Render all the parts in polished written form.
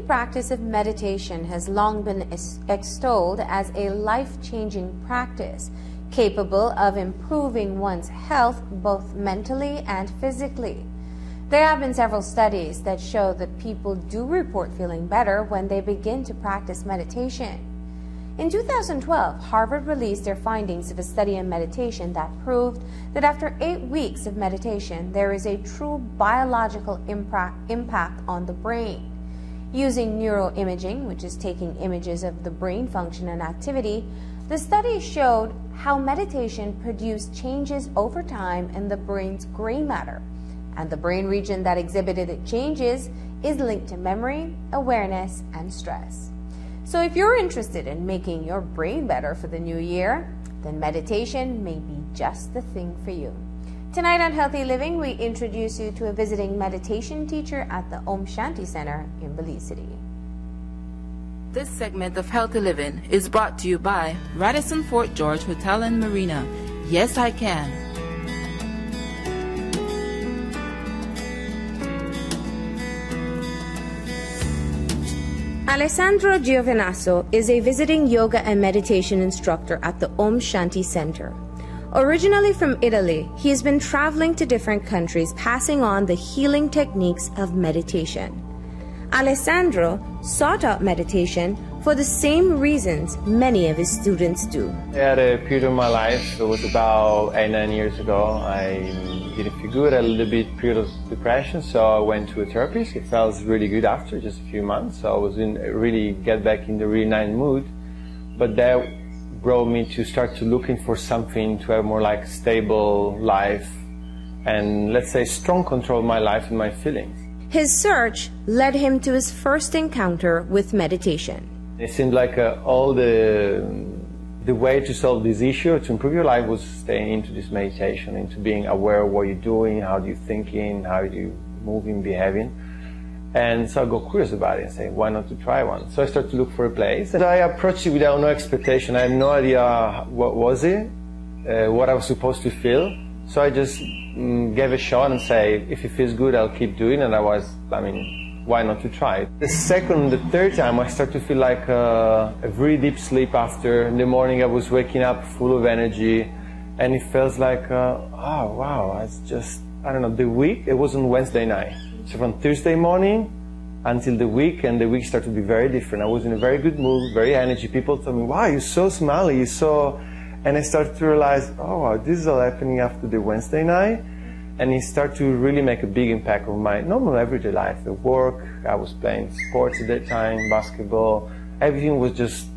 Indian practice of meditation has long been extolled as a life-changing practice, capable of improving one's health both mentally and physically. There have been several studies that show that people do report feeling better when they begin to practice meditation. In 2012, Harvard released their findings of a study on meditation that proved that after 8 weeks of meditation, there is a true biological impact on the brain. Using neuroimaging, which is taking images of the brain function and activity, the study showed how meditation produced changes over time in the brain's gray matter, and the brain region that exhibited changes is linked to memory, awareness, and stress. So if you're interested in making your brain better for the new year, then meditation may be just the thing for you. Tonight on Healthy Living, we introduce you to a visiting meditation teacher at the Om Shanti Center in Belize City. This segment of Healthy Living is brought to you by Radisson Fort George Hotel and Marina. Yes, I can. Alessandro Giovinazzo is a visiting yoga and meditation instructor at the Om Shanti Center. Originally from Italy, he has been traveling to different countries passing on the healing techniques of meditation. Alessandro sought out meditation for the same reasons many of his students do. I had a period of my life, it was about 8-9 years ago. I didn't feel good, I had a little bit period of depression, so I went to a therapist. It felt really good after just a few months, so I was in really get back in the really nice mood. But that brought me to start to looking for something to have more like stable life and, let's say, strong control of my life and my feelings. His search led him to his first encounter with meditation. It seemed like all the way to solve this issue, to improve your life, was staying into this meditation, into being aware of what you're doing, how you're thinking, how you're moving, behaving. And so I got curious about it and say, why not to try one? So I started to look for a place, and I approached it without no expectation. I had no idea what was it, what I was supposed to feel. So I just gave a shot and say, if it feels good, I'll keep doing it. And why not to try it? The second, the third time, I started to feel like a very deep sleep after. In the morning, I was waking up full of energy, and it felt like, oh wow, it's just, I don't know, the week, it was on Wednesday night. So from Thursday morning until the week, and the week started to be very different. I was in a very good mood, very energy. People told me, wow, you're so smiley, you're so... And I started to realize, oh wow, this is all happening after the Wednesday night. And it started to really make a big impact on my normal everyday life. At work, I was playing sports at that time, basketball. Everything was just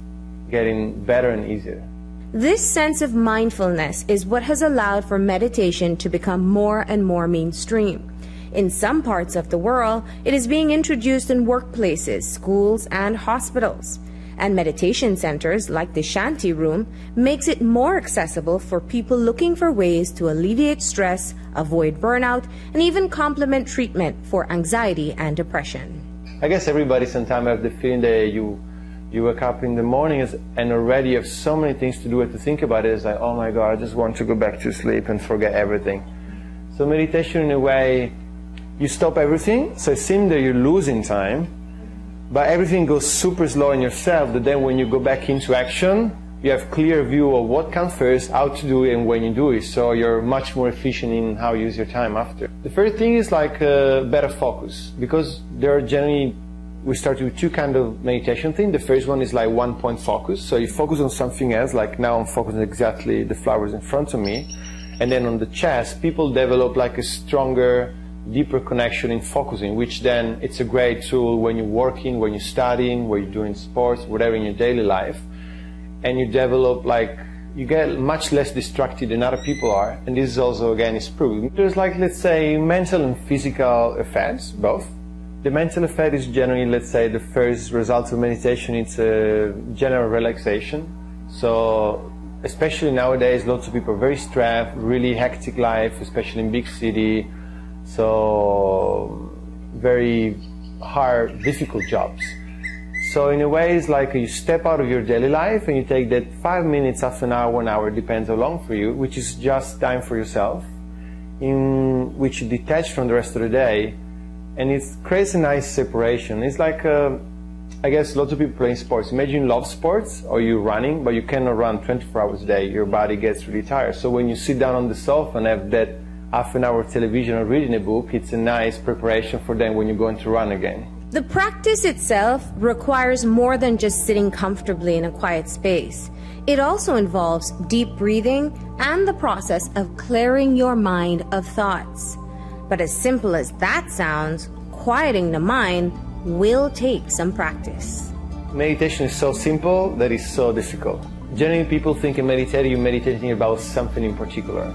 getting better and easier. This sense of mindfulness is what has allowed for meditation to become more and more mainstream. In some parts of the world, it is being introduced in workplaces, schools, and hospitals. And meditation centers like the Shanti Room makes it more accessible for people looking for ways to alleviate stress, avoid burnout, and even complement treatment for anxiety and depression. I guess everybody sometimes have the feeling that you wake up in the morning and already have so many things to do and to think about it. It's like, oh my God, I just want to go back to sleep and forget everything. So meditation, in a way, you stop everything, so it seems that you're losing time, but everything goes super slow in yourself, that then when you go back into action, you have clear view of what comes first, how to do it, and when you do it, so you're much more efficient in how you use your time after. The first thing is like better focus, because there are generally, we start with two kind of meditation things. The first one is like one-point focus, so you focus on something else, like now I'm focusing exactly the flowers in front of me, and then on the chest, people develop like a stronger, deeper connection in focusing, which then it's a great tool when you're working, when you're studying, when you're doing sports, whatever in your daily life. And you develop like, you get much less distracted than other people are. And this is also, again, is proven. There's like, let's say, mental and physical effects, both. The mental effect is generally, let's say, the first result of meditation, it's a general relaxation. So, especially nowadays, lots of people are very stressed, really hectic life, especially in big city. So very hard, difficult jobs. So in a way, it's like you step out of your daily life and you take that 5 minutes, half an hour, 1 hour, depends how long for you, which is just time for yourself, in which you detach from the rest of the day, and it creates a nice separation. It's like I guess lots of people playing sports. Imagine you love sports or you're running, but you cannot run 24 hours a day. Your body gets really tired. So when you sit down on the sofa and have that half an hour of television or reading a book, it's a nice preparation for then when you're going to run again. The practice itself requires more than just sitting comfortably in a quiet space. It also involves deep breathing and the process of clearing your mind of thoughts. But as simple as that sounds, quieting the mind will take some practice. Meditation is so simple that it's so difficult. Generally, people think in meditating, you're meditating about something in particular.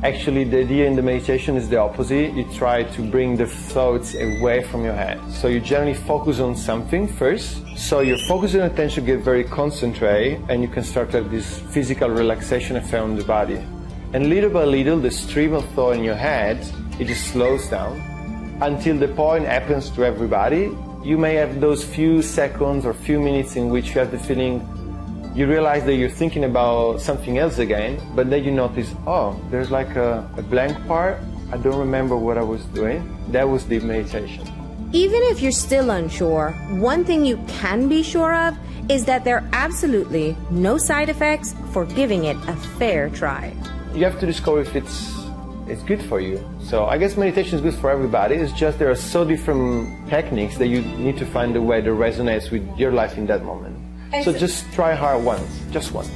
Actually, the idea in the meditation is the opposite. You try to bring the thoughts away from your head. So you generally focus on something first. So your focus and attention get very concentrated, and you can start to have this physical relaxation effect on the body. And little by little, the stream of thought in your head, it just slows down until the point happens to everybody. You may have those few seconds or few minutes in which you have the feeling, you realize that you're thinking about something else again, but then you notice, oh, there's like a blank part. I don't remember what I was doing. That was deep meditation. Even if you're still unsure, one thing you can be sure of is that there are absolutely no side effects for giving it a fair try. You have to discover if it's good for you. So I guess meditation is good for everybody. It's just there are so different techniques that you need to find a way that resonates with your life in that moment. So just try hard once, just once.